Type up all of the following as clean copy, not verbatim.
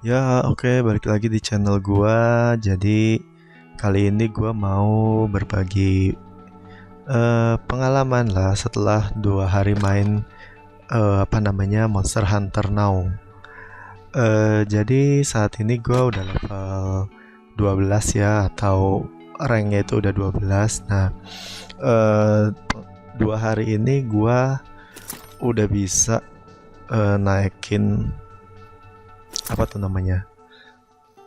Ya, oke, balik lagi di channel gua. Jadi kali ini gua mau berbagi pengalaman lah setelah 2 hari main Monster Hunter Now. Jadi saat ini gua udah level 12 ya, atau ranknya itu udah 12. Nah, eh 2 hari ini gua udah bisa naikin apa tuh namanya?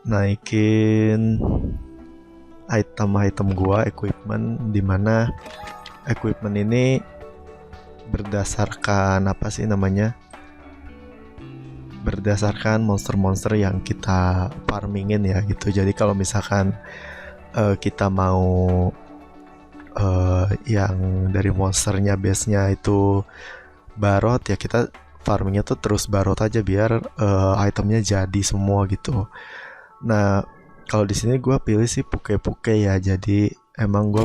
Naikin item-item gua, equipment, dimana equipment ini berdasarkan apa sih namanya, berdasarkan monster-monster yang kita farmingin ya gitu. Jadi kalau misalkan kita mau yang dari monsternya base-nya itu barot, ya kita farmingnya tuh terus barot aja biar itemnya jadi semua gitu. Nah, kalau di sini gue pilih sih puke-puke ya. Jadi emang gue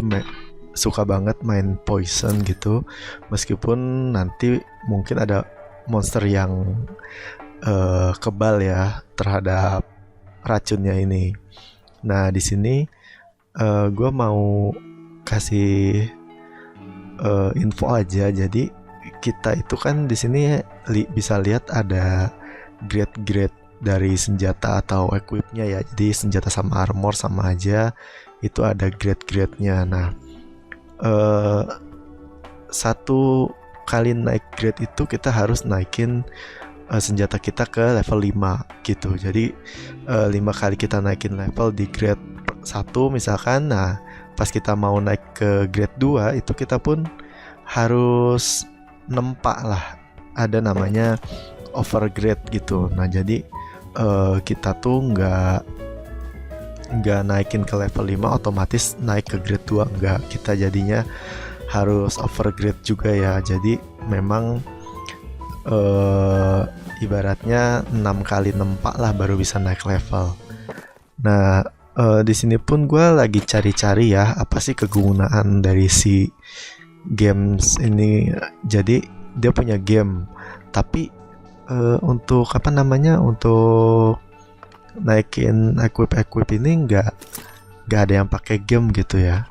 suka banget main poison gitu. Meskipun nanti mungkin ada monster yang kebal ya terhadap racunnya ini. Nah, di sini gue mau kasih info aja. Jadi kita itu kan di sini bisa lihat ada grade-grade dari senjata atau equipnya ya. Jadi senjata sama armor sama aja, itu ada grade-grade-nya. Nah, eh, satu kali naik grade itu kita harus naikin senjata kita ke level 5 gitu. Jadi 5 kali kita naikin level di grade 1 misalkan. Nah, pas kita mau naik ke grade 2 itu kita pun harus nempak lah, ada namanya overgrade gitu. Nah, jadi kita tuh nggak naikin ke level 5 otomatis naik ke grade 2, enggak, kita jadinya harus overgrade juga ya. Jadi memang ibaratnya 6 kali nempak lah baru bisa naik level. Nah, di sini pun gue lagi cari-cari ya apa sih kegunaan dari si games ini. Jadi dia punya game, tapi untuk apa namanya, untuk naikin equip ini nggak ada yang pakai game gitu ya.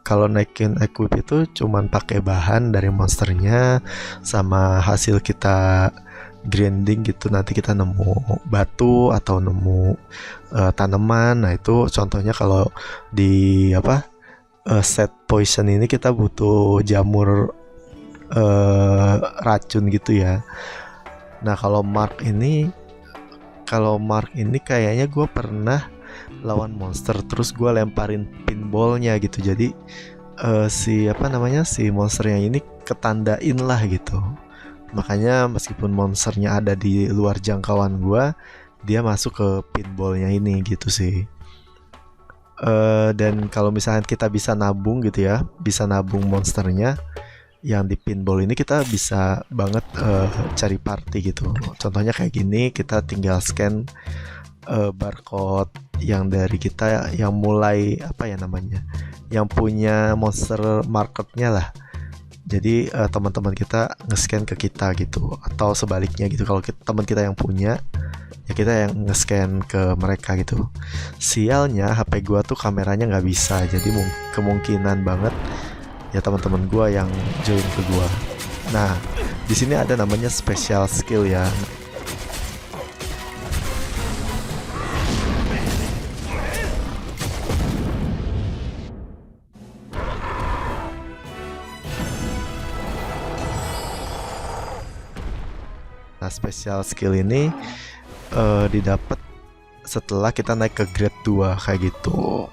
Kalau naikin equip itu cuman pakai bahan dari monsternya sama hasil kita grinding gitu. Nanti kita nemu batu atau nemu tanaman. Nah, itu contohnya kalau di set poison ini kita butuh jamur racun gitu ya. Nah, kalau mark ini kayaknya gue pernah lawan monster terus gue lemparin pinballnya gitu. Jadi si monsternya ini ketandain lah gitu. Makanya meskipun monsternya ada di luar jangkauan gue, dia masuk ke pinballnya ini gitu sih. Dan kalau misalnya kita bisa nabung gitu ya, bisa nabung monsternya yang di pinball ini, kita bisa banget cari party gitu. Contohnya kayak gini, kita tinggal scan barcode yang dari kita yang mulai apa ya namanya, yang punya monster marketnya lah. Jadi teman-teman kita nge-scan ke kita gitu, atau sebaliknya gitu. Kalau teman kita yang punya, ya kita yang nge-scan ke mereka gitu. Sialnya HP gua tuh kameranya nggak bisa, jadi kemungkinan banget ya teman-teman gua yang join ke gua. Nah, di sini ada namanya special skill ya. Nah, special skill ini didapat setelah kita naik ke grade 2 kayak gitu.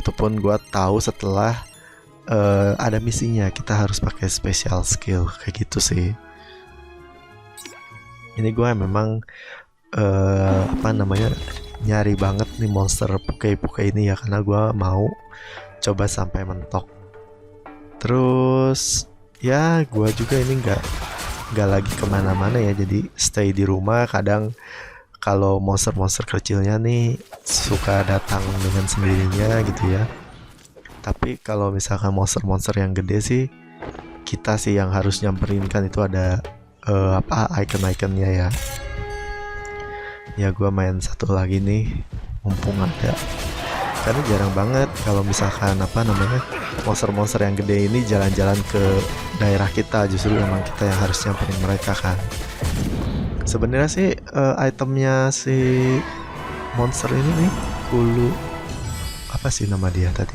Itu pun gua tahu setelah ada misinya, kita harus pakai special skill kayak gitu sih. Ini gue memang nyari banget nih monster puke-puke ini ya, karena gue mau coba sampai mentok. Terus ya gue juga ini nggak lagi kemana-mana ya, jadi stay di rumah. Kadang kalau monster-monster kecilnya nih suka datang dengan sendirinya gitu ya. Tapi kalau misalkan monster-monster yang gede sih, kita sih yang harus nyamperin, kan itu ada icon-iconnya ya. ya gue main satu lagi nih mumpung ada, karena jarang banget kalau misalkan apa namanya monster-monster yang gede ini jalan-jalan ke daerah kita, justru emang kita yang harus nyamperin mereka kan. Sebenarnya sih itemnya si monster ini nih, Hulu, apa sih nama dia tadi,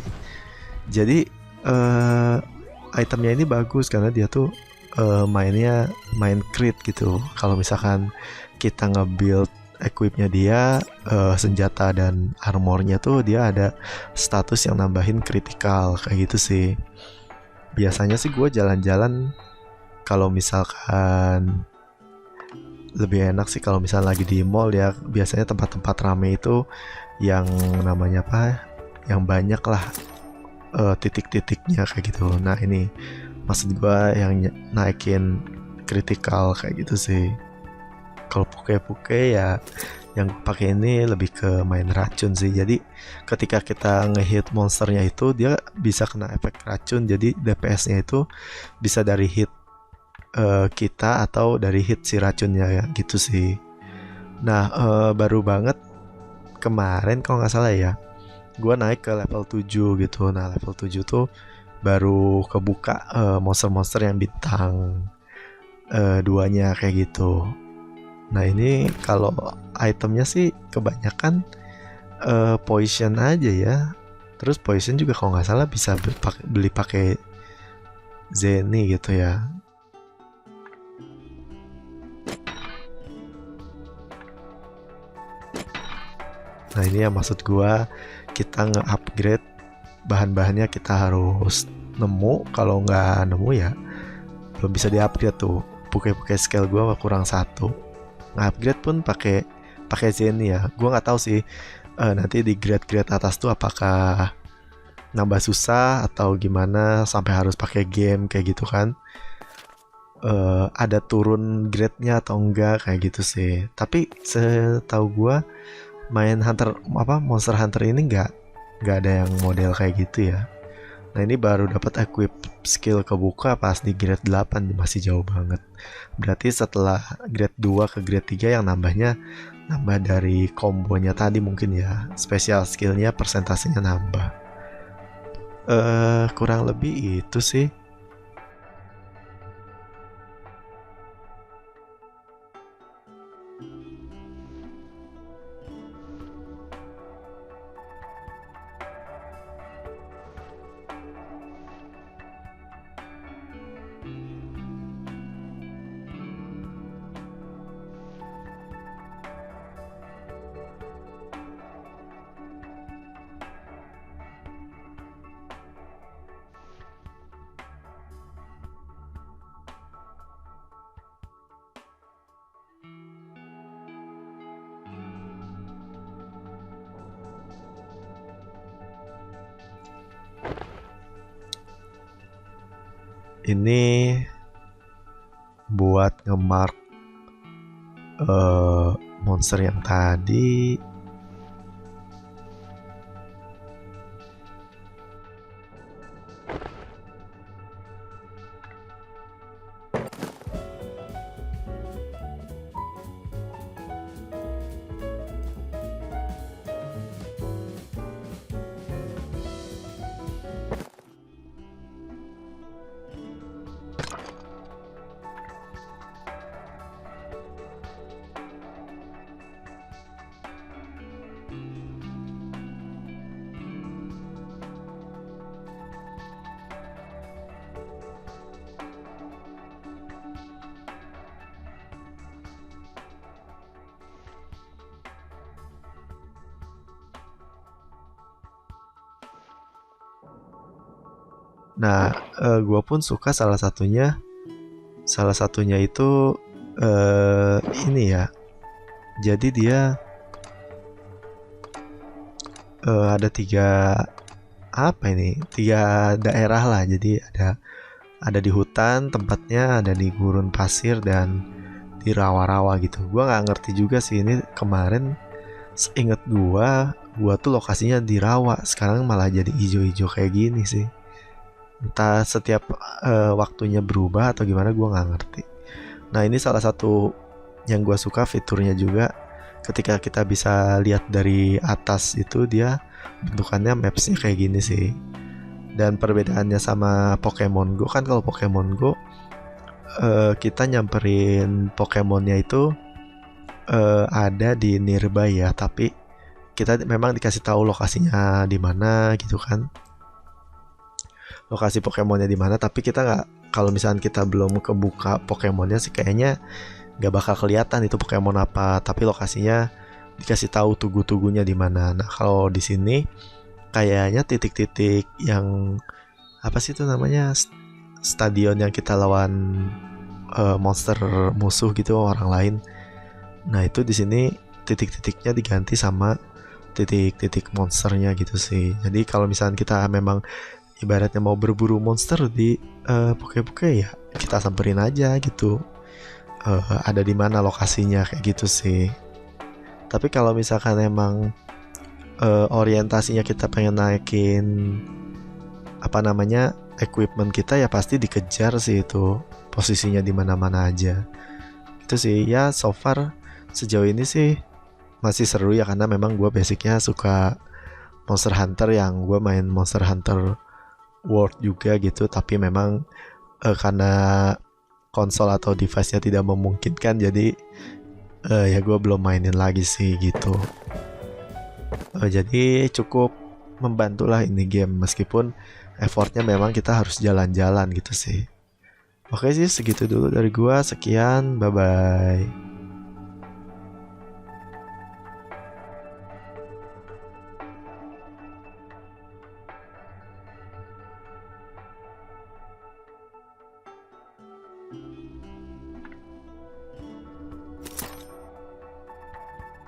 jadi eh itemnya ini bagus karena dia tuh mainnya main crit gitu. Kalau misalkan kita nge-build equipnya dia, senjata dan armornya tuh dia ada status yang nambahin critical kayak gitu sih. Biasanya sih gue jalan-jalan kalau misalkan lebih enak sih kalau misalnya lagi di mall ya. Biasanya tempat-tempat rame itu yang namanya apa? Yang banyak lah titik-titiknya kayak gitu. Nah ini maksud gua yang naikin kritikal kayak gitu sih. Kalau puke-puke ya yang gue pakai ini lebih ke main racun sih. Jadi ketika kita ngehit monsternya itu dia bisa kena efek racun. Jadi DPS-nya itu bisa dari hit kita atau dari hit si racunnya ya gitu sih. Nah baru banget kemarin kalau nggak salah ya, gue naik ke level 7 gitu. Nah level 7 tuh baru kebuka monster-monster yang bintang 2-nya kayak gitu. Nah ini kalau itemnya sih kebanyakan poison aja ya. Terus poison juga kalau nggak salah bisa beli pakai Zenny gitu ya. Nah ini ya maksud gua, kita nge-upgrade bahan-bahannya kita harus nemu. Kalau nggak nemu ya belum bisa di-upgrade tuh. Puke-puke scale gua kurang satu. Nge-upgrade pun pakai Zenny ya. Gua nggak tahu sih nanti di grade-grade atas tuh apakah nambah susah atau gimana sampai harus pakai game kayak gitu kan. Ada turun grade-nya atau enggak kayak gitu sih. Tapi setahu gua main hunter apa monster hunter ini nggak ada yang model kayak gitu ya. Nah ini baru dapat equip skill kebuka pas di grade 8, masih jauh banget. Berarti setelah grade 2 ke grade 3 yang nambahnya nambah dari kombonya tadi mungkin ya. Special skillnya persentasenya nambah. Kurang lebih itu sih. Ini buat nge-mark monster yang tadi. Nah, gue pun suka salah satunya itu ini ya. Jadi dia ada tiga daerah lah. Jadi ada di hutan tempatnya, ada di gurun pasir dan di rawa-rawa gitu. Gua nggak ngerti juga sih ini kemarin. Seingat gua tuh lokasinya di rawa, sekarang malah jadi hijau-hijau kayak gini sih. Entah setiap waktunya berubah atau gimana, gua nggak ngerti. Nah ini salah satu yang gua suka fiturnya juga, ketika kita bisa lihat dari atas itu dia bentukannya mapsnya kayak gini sih. Dan perbedaannya sama Pokemon Go kan, kalau Pokemon Go kita nyamperin Pokemonnya itu ada di nearby ya, tapi kita memang dikasih tahu lokasinya di mana gitu kan, lokasi Pokemonnya di mana, tapi kita nggak, kalau misalnya kita belum kebuka Pokemonnya sih kayaknya nggak bakal kelihatan itu Pokemon apa, tapi lokasinya dikasih tahu tugu-tugunya di mana. Nah kalau di sini kayaknya titik-titik yang apa sih itu namanya, stadion yang kita lawan monster musuh gitu, orang lain. Nah itu di sini titik-titiknya diganti sama titik-titik monsternya gitu sih. Jadi kalau misalnya kita memang ibaratnya mau berburu monster di Poke-Poke ya kita samperin aja gitu. Ada di mana lokasinya kayak gitu sih. Tapi kalau misalkan emang orientasinya kita pengen naikin apa namanya equipment kita, ya pasti dikejar sih itu posisinya di mana-mana aja. Itu sih ya, so far sejauh ini sih masih seru ya, karena memang gue basicnya suka Monster Hunter, yang gue main Monster Hunter World juga gitu, tapi memang karena konsol atau device-nya tidak memungkinkan, jadi ya gue belum mainin lagi sih gitu. Jadi cukup membantulah ini game, meskipun effortnya memang kita harus jalan-jalan gitu sih. Oke sih, segitu dulu dari gue. Sekian, bye bye.